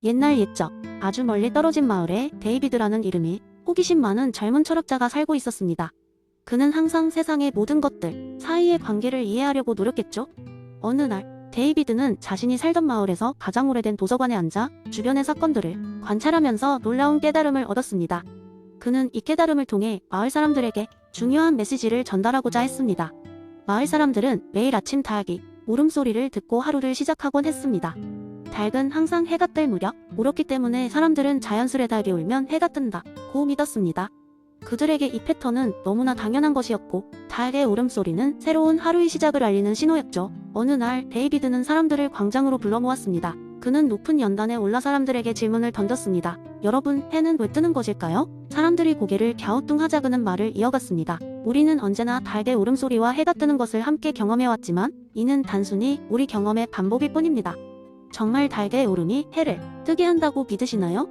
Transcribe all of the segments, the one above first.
옛날 옛적 아주 멀리 떨어진 마을에 데이비드라는 이름이 호기심 많은 젊은 철학자가 살고 있었습니다. 그는 항상 세상의 모든 것들 사이의 관계를 이해하려고 노력했죠. 어느 날 데이비드는 자신이 살던 마을에서 가장 오래된 도서관에 앉아 주변의 사건들을 관찰하면서 놀라운 깨달음을 얻었습니다. 그는 이 깨달음을 통해 마을 사람들에게 중요한 메시지를 전달하고자 했습니다. 마을 사람들은 매일 아침 닭이 울음소리를 듣고 하루를 시작하곤 했습니다. 닭은 항상 해가 뜰 무렵 울었기 때문에 사람들은 자연스레 닭이 울면 해가 뜬다고 믿었습니다. 그들에게 이 패턴은 너무나 당연한 것이었고 닭의 울음소리는 새로운 하루의 시작을 알리는 신호였죠. 어느 날 데이비드는 사람들을 광장으로 불러 모았습니다. 그는 높은 연단에 올라 사람들에게 질문을 던졌습니다. 여러분, 해는 왜 뜨는 것일까요? 사람들이 고개를 갸우뚱하자 그는 말을 이어갔습니다. 우리는 언제나 닭의 울음소리와 해가 뜨는 것을 함께 경험해왔지만 이는 단순히 우리 경험의 반복일 뿐입니다. 정말 닭의 울음이 해를 뜨게 한다고 믿으시나요?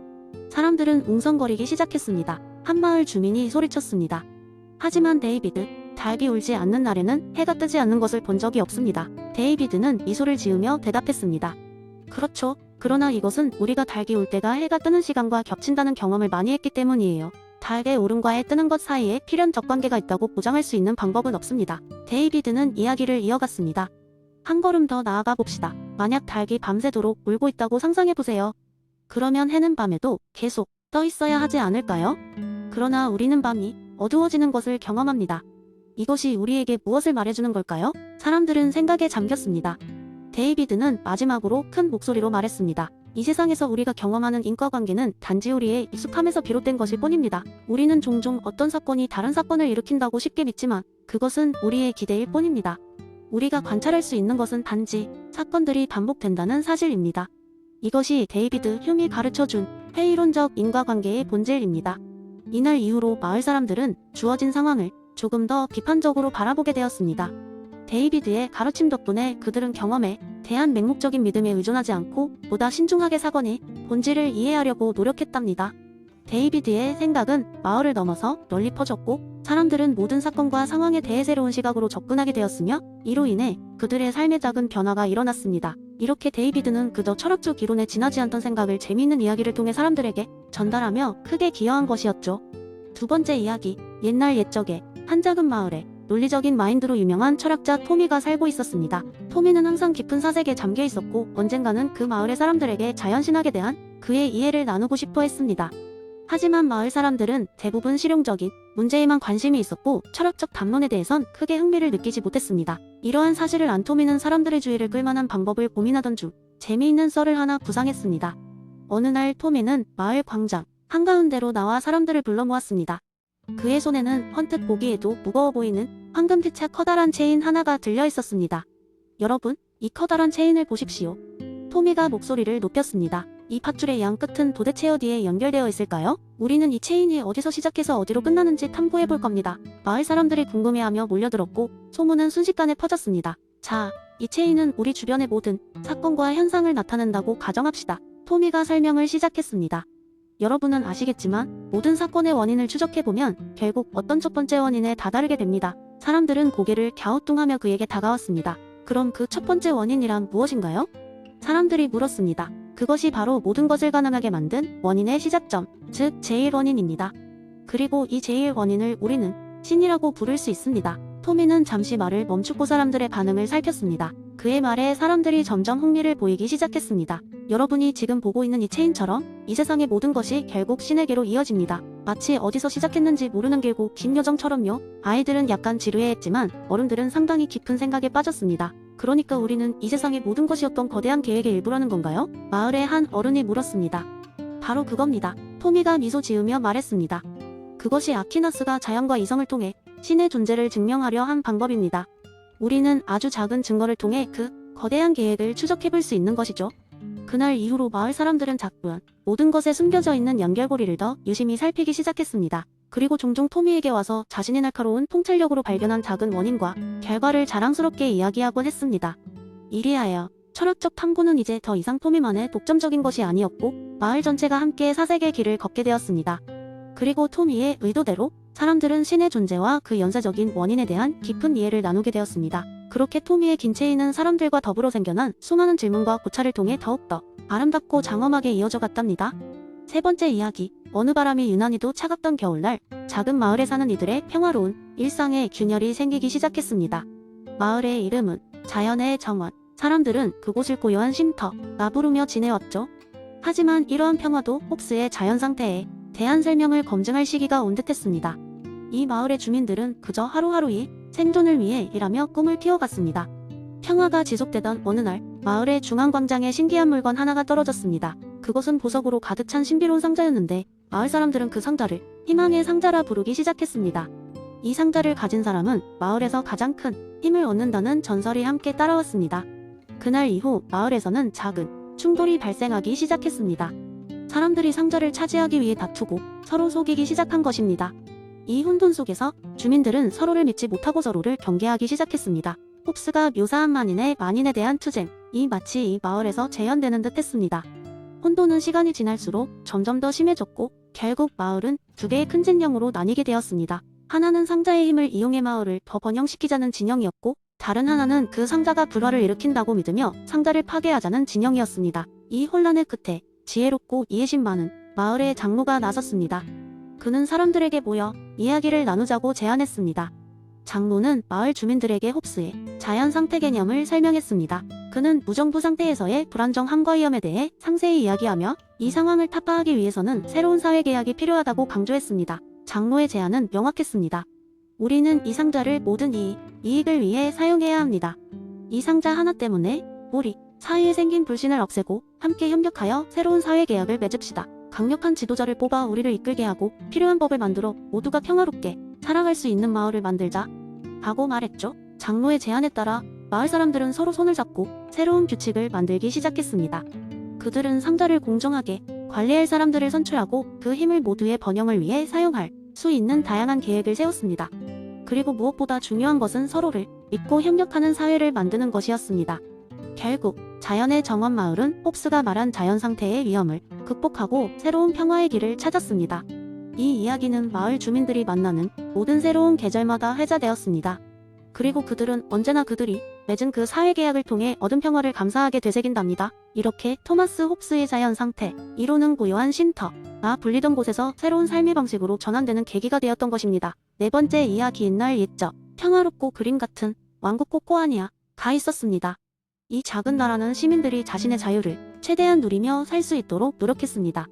사람들은 웅성거리기 시작했습니다. 한 마을 주민이 소리쳤습니다. 하지만 데이비드, 닭이 울지 않는 날에는 해가 뜨지 않는 것을 본 적이 없습니다. 데이비드는 미소를 지으며 대답했습니다. 그렇죠. 그러나 이것은 우리가 닭이 울 때가 해가 뜨는 시간과 겹친다는 경험을 많이 했기 때문이에요. 닭의 울음과 해 뜨는 것 사이에 필연적 관계가 있다고 보장할 수 있는 방법은 없습니다. 데이비드는 이야기를 이어갔습니다. 한 걸음 더 나아가 봅시다. 만약 닭이 밤새도록 울고 있다고 상상해보세요. 그러면 해는 밤에도 계속 떠 있어야 하지 않을까요? 그러나 우리는 밤이 어두워지는 것을 경험합니다. 이것이 우리에게 무엇을 말해주는 걸까요? 사람들은 생각에 잠겼습니다. 데이비드는 마지막으로 큰 목소리로 말했습니다. 이 세상에서 우리가 경험하는 인과관계는 단지 우리의 익숙함에서 비롯된 것일 뿐입니다. 우리는 종종 어떤 사건이 다른 사건을 일으킨다고 쉽게 믿지만 그것은 우리의 기대일 뿐입니다. 우리가 관찰할 수 있는 것은 단지 사건들이 반복된다는 사실입니다. 이것이 데이비드 휴미 가르쳐준 회의론적 인과관계의 본질입니다. 이날 이후로 마을 사람들은 주어진 상황을 조금 더 비판적으로 바라보게 되었습니다. 데이비드의 가르침 덕분에 그들은 경험에 대한 맹목적인 믿음에 의존하지 않고 보다 신중하게 사건의 본질을 이해하려고 노력했답니다. 데이비드의 생각은 마을을 넘어서 널리 퍼졌고 사람들은 모든 사건과 상황에 대해 새로운 시각으로 접근하게 되었으며 이로 인해 그들의 삶에 작은 변화가 일어났습니다. 이렇게 데이비드는 그저 철학적 이론에 지나지 않던 생각을 재미있는 이야기를 통해 사람들에게 전달하며 크게 기여한 것이었죠. 두 번째 이야기, 옛날 옛적에 한 작은 마을에 논리적인 마인드로 유명한 철학자 토미가 살고 있었습니다. 토미는 항상 깊은 사색에 잠겨 있었고 언젠가는 그 마을의 사람들에게 자연신학에 대한 그의 이해를 나누고 싶어 했습니다. 하지만 마을 사람들은 대부분 실용적인 문제에만 관심이 있었고 철학적 담론에 대해선 크게 흥미를 느끼지 못했습니다. 이러한 사실을 안 토미는 사람들의 주의를 끌만한 방법을 고민하던 중 재미있는 썰을 하나 구상했습니다. 어느 날 토미는 마을 광장 한가운데로 나와 사람들을 불러 모았습니다. 그의 손에는 헌뜻 보기에도 무거워 보이는 황금빛의 커다란 체인 하나가 들려 있었습니다. 여러분, 이 커다란 체인을 보십시오. 토미가 목소리를 높였습니다. 이 밧줄의 양 끝은 도대체 어디에 연결되어 있을까요? 우리는 이 체인이 어디서 시작해서 어디로 끝나는지 탐구해 볼 겁니다. 마을 사람들이 궁금해하며 몰려들었고 소문은 순식간에 퍼졌습니다. 자, 이 체인은 우리 주변의 모든 사건과 현상을 나타낸다고 가정합시다. 토미가 설명을 시작했습니다. 여러분은 아시겠지만 모든 사건의 원인을 추적해보면 결국 어떤 첫 번째 원인에 다다르게 됩니다. 사람들은 고개를 갸우뚱하며 그에게 다가왔습니다. 그럼 그 첫 번째 원인이란 무엇인가요? 사람들이 물었습니다. 그것이 바로 모든 것을 가능하게 만든 원인의 시작점, 즉 제1원인입니다. 그리고 이 제1원인을 우리는 신이라고 부를 수 있습니다. 토미는 잠시 말을 멈추고 사람들의 반응을 살폈습니다. 그의 말에 사람들이 점점 흥미를 보이기 시작했습니다. 여러분이 지금 보고 있는 이 체인처럼 이 세상의 모든 것이 결국 신에게로 이어집니다. 마치 어디서 시작했는지 모르는 길고 긴 여정처럼요. 아이들은 약간 지루해했지만 어른들은 상당히 깊은 생각에 빠졌습니다. 그러니까 우리는 이 세상의 모든 것이었던 거대한 계획의 일부라는 건가요? 마을의 한 어른이 물었습니다. 바로 그겁니다. 토미가 미소 지으며 말했습니다. 그것이 아퀴나스가 자연과 이성을 통해 신의 존재를 증명하려 한 방법입니다. 우리는 아주 작은 증거를 통해 그 거대한 계획을 추적해볼 수 있는 것이죠. 그날 이후로 마을 사람들은 자꾸만 모든 것에 숨겨져 있는 연결고리를 더 유심히 살피기 시작했습니다. 그리고 종종 토미에게 와서 자신의 날카로운 통찰력으로 발견한 작은 원인과 결과를 자랑스럽게 이야기하곤 했습니다. 이리하여 철학적 탐구는 이제 더 이상 토미만의 독점적인 것이 아니었고 마을 전체가 함께 사색의 길을 걷게 되었습니다. 그리고 토미의 의도대로 사람들은 신의 존재와 그 연쇄적인 원인에 대한 깊은 이해를 나누게 되었습니다. 그렇게 토미의 긴 체인은 사람들과 더불어 생겨난 수많은 질문과 고찰을 통해 더욱더 아름답고 장엄하게 이어져 갔답니다. 세 번째 이야기. 어느 바람이 유난히도 차갑던 겨울날, 작은 마을에 사는 이들의 평화로운 일상에 균열이 생기기 시작했습니다. 마을의 이름은 자연의 정원. 사람들은 그곳을 고요한 쉼터라 부르며 지내왔죠. 하지만 이러한 평화도 홉스의 자연 상태에 대한 설명을 검증할 시기가 온 듯했습니다. 이 마을의 주민들은 그저 하루하루의 생존을 위해 일하며 꿈을 키워갔습니다. 평화가 지속되던 어느 날, 마을의 중앙광장에 신기한 물건 하나가 떨어졌습니다. 그것은 보석으로 가득 찬 신비로운 상자였는데, 마을 사람들은 그 상자를 희망의 상자라 부르기 시작했습니다. 이 상자를 가진 사람은 마을에서 가장 큰 힘을 얻는다는 전설이 함께 따라왔습니다. 그날 이후 마을에서는 작은 충돌이 발생하기 시작했습니다. 사람들이 상자를 차지하기 위해 다투고 서로 속이기 시작한 것입니다. 이 혼돈 속에서 주민들은 서로를 믿지 못하고 서로를 경계하기 시작했습니다. 홉스가 묘사한 만인에 대한 투쟁이 마치 이 마을에서 재현되는 듯 했습니다. 혼돈은 시간이 지날수록 점점 더 심해졌고 결국 마을은 두 개의 큰 진영으로 나뉘게 되었습니다. 하나는 상자의 힘을 이용해 마을을 더 번영시키자는 진영이었고, 다른 하나는 그 상자가 불화를 일으킨다고 믿으며 상자를 파괴하자는 진영이었습니다. 이 혼란의 끝에 지혜롭고 이해심 많은 마을의 장로가 나섰습니다. 그는 사람들에게 모여 이야기를 나누자고 제안했습니다. 장로는 마을 주민들에게 홉스의 자연 상태 개념을 설명했습니다. 그는 무정부 상태에서의 불안정함과 위험에 대해 상세히 이야기하며 이 상황을 타파하기 위해서는 새로운 사회 계약이 필요하다고 강조했습니다. 장로의 제안은 명확했습니다. 우리는 이 상자를 모든 이익을 위해 사용해야 합니다. 이 상자 하나 때문에 우리 사이에 생긴 불신을 없애고 함께 협력하여 새로운 사회 계약을 맺읍시다. 강력한 지도자를 뽑아 우리를 이끌게 하고 필요한 법을 만들어 모두가 평화롭게 살아갈 수 있는 마을을 만들자 하고 말했죠. 장로의 제안에 따라 마을 사람들은 서로 손을 잡고 새로운 규칙을 만들기 시작했습니다. 그들은 상자를 공정하게 관리할 사람들을 선출하고 그 힘을 모두의 번영을 위해 사용할 수 있는 다양한 계획을 세웠습니다. 그리고 무엇보다 중요한 것은 서로를 믿고 협력하는 사회를 만드는 것이었습니다. 결국 자연의 정원 마을은 홉스가 말한 자연 상태의 위험을 극복하고 새로운 평화의 길을 찾았습니다. 이 이야기는 마을 주민들이 만나는 모든 새로운 계절마다 회자되었습니다. 그리고 그들은 언제나 그들이 맺은 그 사회 계약을 통해 얻은 평화를 감사하게 되새긴답니다. 이렇게 토마스 홉스의 자연 상태, 이론은 고요한 쉼터가 불리던 곳에서 새로운 삶의 방식으로 전환되는 계기가 되었던 것입니다. 네 번째 이야기. 옛날 옛적 평화롭고 그림 같은 왕국 코코아니아가 있었습니다. 이 작은 나라는 시민들이 자신의 자유를 최대한 누리며 살 수 있도록 노력했습니다.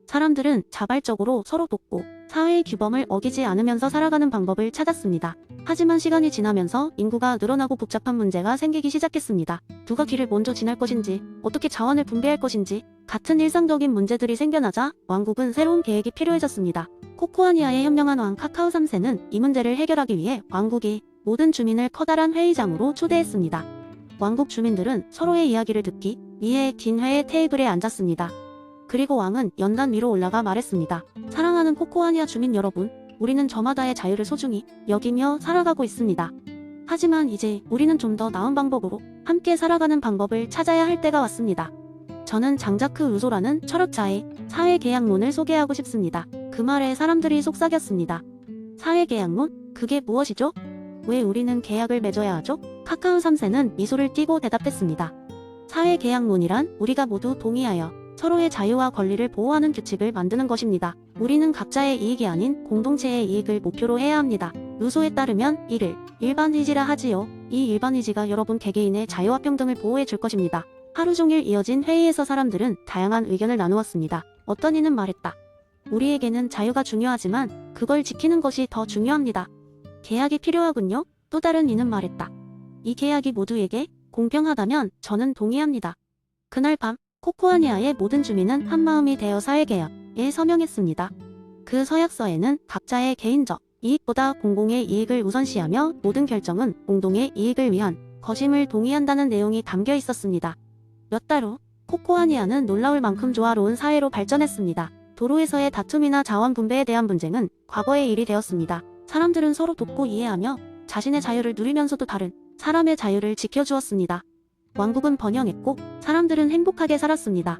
사람들은 자발적으로 서로 돕고 사회의 규범을 어기지 않으면서 살아가는 방법을 찾았습니다. 하지만 시간이 지나면서 인구가 늘어나고 복잡한 문제가 생기기 시작했습니다. 누가 길을 먼저 지날 것인지, 어떻게 자원을 분배할 것인지 같은 일상적인 문제들이 생겨나자 왕국은 새로운 계획이 필요해졌습니다. 코코아니아의 현명한 왕 카카오 3세는 이 문제를 해결하기 위해 왕국이 모든 주민을 커다란 회의장으로 초대했습니다. 왕국 주민들은 서로의 이야기를 듣기 위해 긴 회의 테이블에 앉았습니다. 그리고 왕은 연단 위로 올라가 말했습니다. 사랑하는 코코아니아 주민 여러분, 우리는 저마다의 자유를 소중히 여기며 살아가고 있습니다. 하지만 이제 우리는 좀 더 나은 방법으로 함께 살아가는 방법을 찾아야 할 때가 왔습니다. 저는 장자크 루소라는 철학자의 사회계약론을 소개하고 싶습니다. 그 말에 사람들이 속삭였습니다. 사회계약론? 그게 무엇이죠? 왜 우리는 계약을 맺어야 하죠? 카카오 3세는 미소를 띠고 대답했습니다. 사회계약론이란 우리가 모두 동의하여 서로의 자유와 권리를 보호하는 규칙을 만드는 것입니다. 우리는 각자의 이익이 아닌 공동체의 이익을 목표로 해야 합니다. 루소에 따르면 이를 일반의지라 하지요. 이 일반의지가 여러분 개개인의 자유와 평등을 보호해 줄 것입니다. 하루 종일 이어진 회의에서 사람들은 다양한 의견을 나누었습니다. 어떤 이는 말했다. 우리에게는 자유가 중요하지만 그걸 지키는 것이 더 중요합니다. 계약이 필요하군요. 또 다른 이는 말했다. 이 계약이 모두에게 공평하다면 저는 동의합니다. 그날 밤 코코아니아의 모든 주민은 한마음이 되어 사회계약에 서명했습니다. 그 서약서에는 각자의 개인적 이익보다 공공의 이익을 우선시하며 모든 결정은 공동의 이익을 위한 것임을 동의한다는 내용이 담겨 있었습니다. 몇 달 후 코코아니아는 놀라울 만큼 조화로운 사회로 발전했습니다. 도로에서의 다툼이나 자원 분배에 대한 분쟁은 과거의 일이 되었습니다. 사람들은 서로 돕고 이해하며 자신의 자유를 누리면서도 다른 사람의 자유를 지켜주었습니다. 왕국은 번영했고 사람들은 행복하게 살았습니다.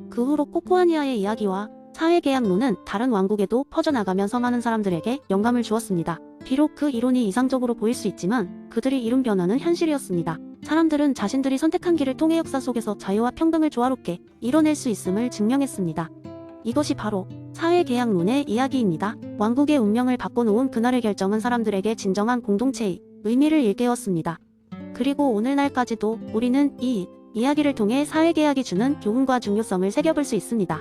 그 후로 코코아니아의 이야기와 사회계약론은 다른 왕국에도 퍼져나가면서 많은 사람들에게 영감을 주었습니다. 비록 그 이론이 이상적으로 보일 수 있지만 그들이 이룬 변화는 현실이었습니다. 사람들은 자신들이 선택한 길을 통해 역사 속에서 자유와 평등을 조화롭게 이뤄낼 수 있음을 증명했습니다. 이것이 바로 사회계약론의 이야기입니다. 왕국의 운명을 바꿔놓은 그날의 결정은 사람들에게 진정한 공동체의 의미를 일깨웠습니다. 그리고 오늘날까지도 우리는 이 이야기를 통해 사회계약이 주는 교훈과 중요성을 새겨볼 수 있습니다.